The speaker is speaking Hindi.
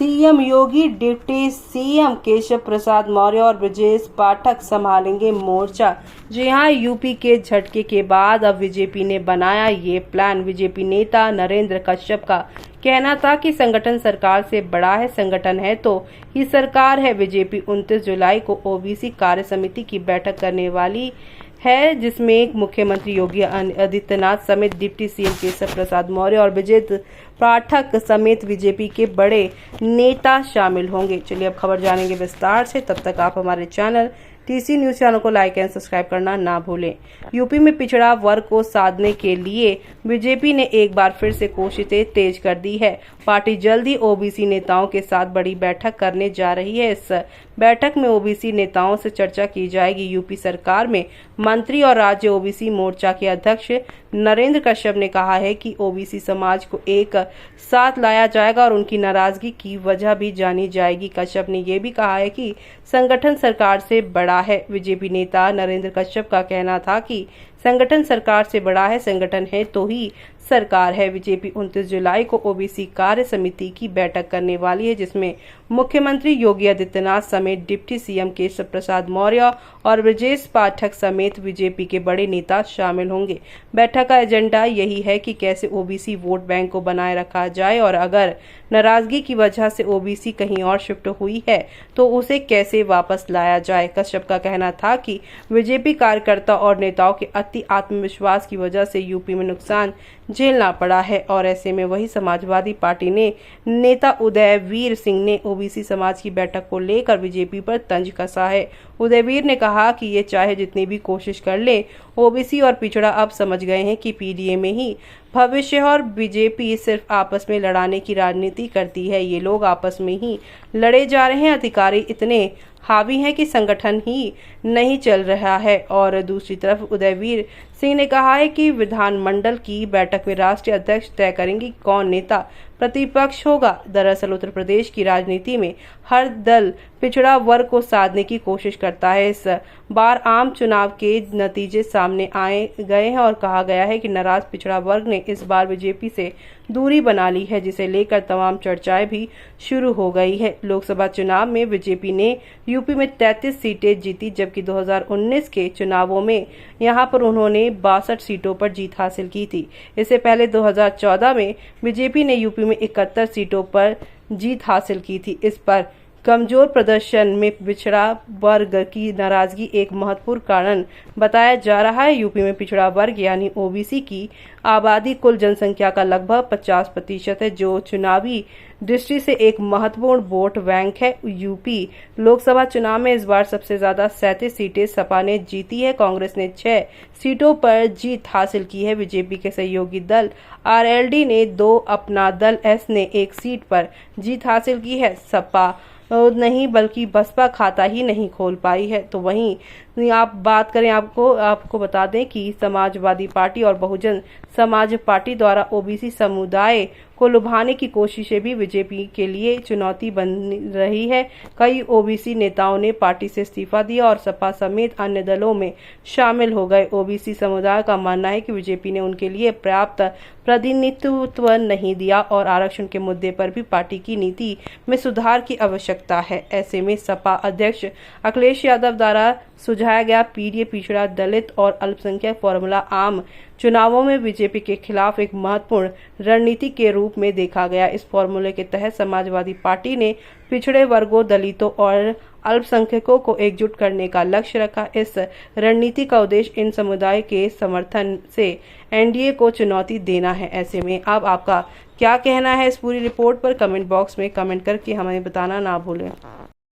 सीएम योगी, डिप्टी सीएम केशव प्रसाद मौर्य और ब्रजेश पाठक संभालेंगे मोर्चा। जी हां, यूपी के झटके के बाद अब बीजेपी ने बनाया ये प्लान। बीजेपी नेता नरेंद्र कश्यप का कहना था कि संगठन सरकार से बड़ा है, संगठन है तो ही सरकार है। बीजेपी 29 जुलाई को ओबीसी कार्य समिति की बैठक करने वाली है, जिसमें मुख्यमंत्री योगी आदित्यनाथ समेत डिप्टी सीएम केशव प्रसाद मौर्य और ब्रजेश पाठक समेत बीजेपी के बड़े नेता शामिल होंगे। चलिए अब खबर जानेंगे विस्तार से। तब तक आप हमारे चैनल टीसी न्यूज चैनल को लाइक एंड सब्सक्राइब करना ना भूलें। यूपी में पिछड़ा वर्ग को साधने के लिए बीजेपी ने एक बार फिर से कोशिशें तेज कर दी है। पार्टी जल्द ही ओबीसी नेताओं के साथ बड़ी बैठक करने जा रही है। इस बैठक में ओबीसी नेताओं से चर्चा की जाएगी। यूपी सरकार में मंत्री और राज्य ओबीसी मोर्चा के अध्यक्ष नरेंद्र कश्यप ने कहा है कि ओबीसी समाज को एक साथ लाया जाएगा और उनकी नाराजगी की वजह भी जानी जाएगी। कश्यप ने यह भी कहा है कि संगठन सरकार से बड़ा है। बीजेपी नेता नरेंद्र कश्यप का कहना था कि संगठन सरकार से बड़ा है, संगठन है तो ही सरकार है। बीजेपी 29 जुलाई को ओबीसी कार्य समिति की बैठक करने वाली है, जिसमें मुख्यमंत्री योगी आदित्यनाथ समेत डिप्टी सीएम केशव प्रसाद मौर्य और ब्रजेश पाठक समेत बीजेपी के बड़े नेता शामिल होंगे। बैठक का एजेंडा यही है कि कैसे ओबीसी वोट बैंक को बनाए रखा जाए और अगर नाराजगी की वजह से ओबीसी कहीं और शिफ्ट हुई है तो उसे कैसे वापस लाया जाए। कश्यप का कहना था कि बीजेपी कार्यकर्ता और नेताओं के अति आत्मविश्वास की वजह से यूपी में नुकसान झेलना पड़ा है और ऐसे में वही समाजवादी पार्टी ने नेता उदयवीर सिंह ने ओबीसी समाज की बैठक को लेकर बीजेपी पर तंज कसा है। उदयवीर ने कहा कि ये चाहे जितनी भी कोशिश कर ले, ओबीसी और पिछड़ा अब समझ गए हैं कि पीडीए में ही भविष्य और बीजेपी सिर्फ आपस में लड़ाने की राजनीति करती है। ये लोग आपस में ही लड़े जा रहे हैं। अधिकारी इतने हावी हैं कि संगठन ही नहीं चल रहा है। और दूसरी तरफ उदयवीर सिंह ने कहा है कि विधानमंडल की बैठक में राष्ट्रीय अध्यक्ष तय करेंगे कौन नेता प्रतिपक्ष होगा। दरअसल उत्तर प्रदेश की राजनीति में हर दल पिछड़ा वर्ग को साधने की कोशिश करता है। इस बार आम चुनाव के नतीजे सामने आए गए हैं और कहा गया है कि नाराज पिछड़ा वर्ग ने इस बार बीजेपी से दूरी बना ली है, जिसे लेकर तमाम चर्चाएं भी शुरू हो गई है। लोकसभा चुनाव में बीजेपी ने यूपी में 33 सीटें जीती, जबकि 2019 के चुनावों में यहां पर उन्होंने 62 सीटों पर जीत हासिल की थी। इससे पहले 2014 में बीजेपी ने यूपी में 71 सीटों पर जीत हासिल की थी। इस पर कमजोर प्रदर्शन में पिछड़ा वर्ग की नाराजगी एक महत्वपूर्ण कारण बताया जा रहा है। यूपी में पिछड़ा वर्ग यानी ओबीसी की आबादी कुल जनसंख्या का लगभग 50% है, जो चुनावी दृष्टि से एक महत्वपूर्ण वोट बैंक है। यूपी लोकसभा चुनाव में इस बार सबसे ज्यादा 37 सीटें सपा ने जीती है। कांग्रेस ने 6 सीटों पर जीत हासिल की है। बीजेपी के सहयोगी दल आरएलडी ने 2, अपना दल एस ने 1 सीट पर जीत हासिल की है। सपा नहीं बल्कि बसपा खाता ही नहीं खोल पाई है। तो वहीं आप बात करें, आपको बता दें कि समाजवादी पार्टी और बहुजन समाज पार्टी द्वारा ओबीसी समुदाय को लुभाने की कोशिशें भी बीजेपी के लिए चुनौती बन रही है। कई ओबीसी नेताओं ने पार्टी से इस्तीफा दिया और सपा समेत अन्य दलों में शामिल हो गए। ओबीसी समुदाय का मानना है कि बीजेपी ने उनके लिए पर्याप्त प्रतिनिधित्व नहीं दिया और आरक्षण के मुद्दे पर भी पार्टी की नीति में सुधार की आवश्यकता है। ऐसे में सपा अध्यक्ष अखिलेश यादव द्वारा सुझाया गया पीडीए पिछड़ा, दलित और अल्पसंख्यक फॉर्मूला आम चुनावों में बीजेपी के खिलाफ एक महत्वपूर्ण रणनीति के रूप में देखा गया। इस फॉर्मूले के तहत समाजवादी पार्टी ने पिछड़े वर्गों, दलितों और अल्पसंख्यकों को एकजुट करने का लक्ष्य रखा। इस रणनीति का उद्देश्य इन समुदाय के समर्थन से एनडीए को चुनौती देना है। ऐसे में अब आपका क्या कहना है इस पूरी रिपोर्ट पर? कमेंट बॉक्स में कमेंट करके हमें बताना ना भूलें।